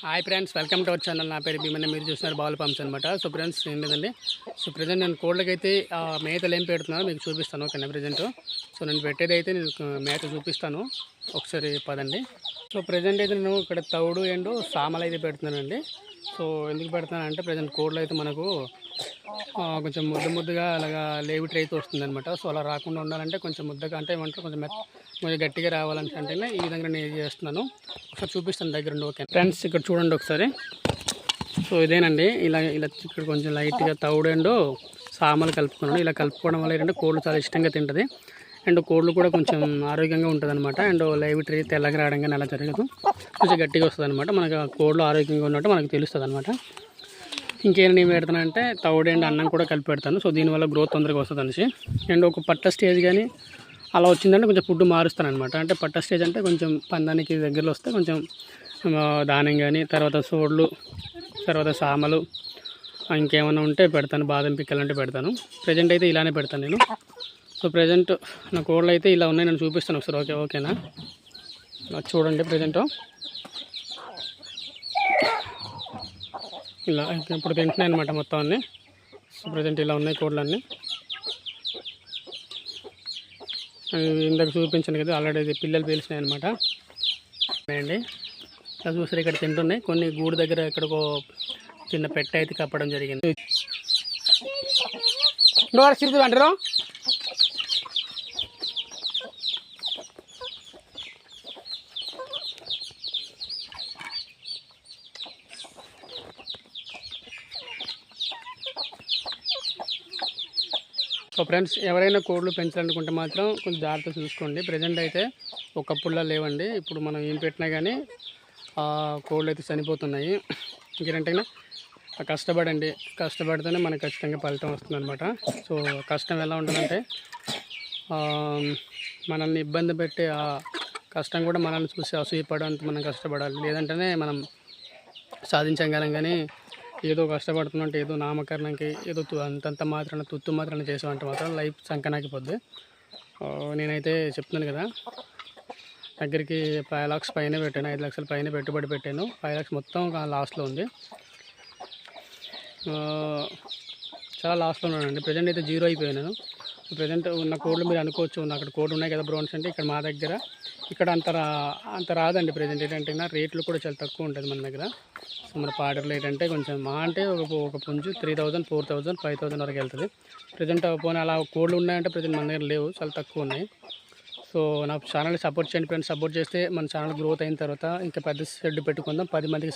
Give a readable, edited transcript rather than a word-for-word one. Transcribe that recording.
Hi friends, welcome to our channel. నా పేరు భీమన్న. మీరు చూస్తున్నారు బాల్ పంప్స్ అనమాట. సో ఫ్రెండ్స్ ఏం లేదండి. సో ప్రజెంట్ నేను కోళ్ళకైతే మేతలు ఏం పెడుతున్నానో మీకు చూపిస్తాను. ఓకేనా ప్రజెంట్. సో నేను పెట్టేది అయితే నేను మేత చూపిస్తాను, ఒకసారి పదండి. సో ప్రజెంట్ అయితే నేను ఇక్కడ తౌడు ఎండు సామలు అయితే పెడుతున్నానండి. సో ఎందుకు పెడుతున్నానంటే ప్రజెంట్ కోళ్ళు అయితే మనకు కొంచెం ముద్దగా అలాగా లేవిట్ అయితే వస్తుంది అనమాట. సో అలా రాకుండా ఉండాలంటే కొంచెం ముద్దగా అంటే ఏమంటారు కొంచెం గట్టిగా రావాలంటేనే ఈ విధంగా నేను చేస్తున్నాను. ఒకసారి చూపిస్తాను దగ్గర ఉండి. ఓకే ఫ్రెండ్స్, ఇక్కడ చూడండి ఒకసారి. సో ఇదేనండి, ఇలా ఇక్కడ కొంచెం లైట్గా తౌడు సామలు కలుపుకున్నాను. ఇలా కలుపుకోవడం వల్ల ఏంటంటే కోళ్ళు చాలా ఇష్టంగా తింటుంది. అండ్ కోళ్ళు కూడా కొంచెం ఆరోగ్యంగా ఉంటుంది అనమాట. అండ్ లైవిటరీ తెల్లగా రావడం కానీ అలా జరగదు, కొంచెం గట్టిగా వస్తుంది అనమాట. మనకు కోళ్ళు ఆరోగ్యంగా ఉన్నట్టు మనకు తెలుస్తుంది అనమాట. ఇంకేం నేను పెడతాను అంటే తౌడు అండ్ అన్నం కూడా కలిపి పెడతాను. సో దీనివల్ల గ్రోత్ తొందరగా వస్తుంది అనేసి. అండ్ ఒక పట్ట స్టేజ్ కానీ అలా వచ్చిందంటే కొంచెం ఫుడ్ మారుస్తాను అనమాట. అంటే పట్ట స్టేజ్ అంటే కొంచెం పందానికి దగ్గరలో వస్తే కొంచెం దానం కానీ, తర్వాత సోడ్లు, తర్వాత సామలు, ఇంకేమైనా ఉంటే పెడతాను. బాదం పిక్కలు అంటే పెడతాను. ప్రజెంట్ అయితే ఇలానే పెడతాను నేను. సో ప్రజెంట్ నా కోళ్ళు అయితే ఇలా ఉన్నాయి, నేను చూపిస్తాను ఒకసారి. ఓకేనా చూడండి. ప్రజెంట్ ఇలా ఇప్పుడు తింటున్నాయి అనమాట మొత్తం అన్నీ. సో ప్రజెంట్ ఇలా ఉన్నాయి కోళ్ళన్నీ. ఇందాక చూపించాను కదా, ఆల్రెడీ పిల్లలు పీల్చినాయి అనమాట అండి. ఇలా చూసారు, ఇక్కడ తింటున్నాయి. కొన్ని గూడు దగ్గర ఎక్కడికో చిన్న పెట్ట అయితే కప్పడం జరిగింది. అంటారు. సో ఫ్రెండ్స్, ఎవరైనా కోళ్ళు పెంచాలనుకుంటే మాత్రం కొంచెం జాగ్రత్త చూసుకోండి. ప్రజెంట్ అయితే ఒకప్పుడులా లేవండి. ఇప్పుడు మనం ఏం పెట్టినా కానీ కోళ్ళు అయితే చనిపోతున్నాయి. ఇంకేంటే కష్టపడితేనే మనకు ఖచ్చితంగా ఫలితం వస్తుంది అనమాట. సో కష్టం ఎలా ఉంటుందంటే మనల్ని ఇబ్బంది పెట్టే ఆ కష్టం కూడా మనల్ని చూసి అసూయపడడానికి మనం కష్టపడాలి. లేదంటేనే మనం సాధించగలం. కానీ ఏదో కష్టపడుతున్నట్టు ఏదో నామకరణకి ఏదో అంతంత మాత్రాన తుత్తు మాత్రాన చేసామంటే మాత్రం లైఫ్ సంకనాకిపోద్ది. నేనైతే చెప్తున్నాను కదా, దగ్గరికి 5 లక్షల పైన పెట్టాను, 5 లక్షల పైన పెట్టుబడి పెట్టాను. 5 లక్షలు మొత్తం లాస్ట్లో ఉంది. చాలా లాస్ట్లో ఉన్నానండి. ప్రజెంట్ అయితే జీరో అయిపోయాను. ప్రజెంట్ ఉన్న కోళ్ళు మీరు అనుకోవచ్చు, అక్కడ కోళ్ళు ఉన్నాయి కదా బ్రౌన్స్ అంటే. ఇక్కడ మా దగ్గర ఇక్కడ అంత రాదండి. ప్రజెంట్ ఏంటంటే రేట్లు కూడా చాలా తక్కువ ఉంటుంది మన దగ్గర. సో మన పాడర్లు ఏంటంటే కొంచెం అంటే ఒక పుంజు 3000, 4000, 5000 వరకు వెళ్తుంది. ప్రజెంట్ పోనీ అలా కోళ్ళు ఉన్నాయంటే ప్రజెంట్ మన దగ్గర లేవు, చాలా తక్కువ ఉన్నాయి. సో నా ఛానల్ని సపోర్ట్ చేయండి ఫ్రెండ్స్. సపోర్ట్ చేస్తే మన ఛానల్ గ్రోత్ అయిన తర్వాత ఇంకా పెద్ద షెడ్ పెట్టుకుందాం, 10 మందికి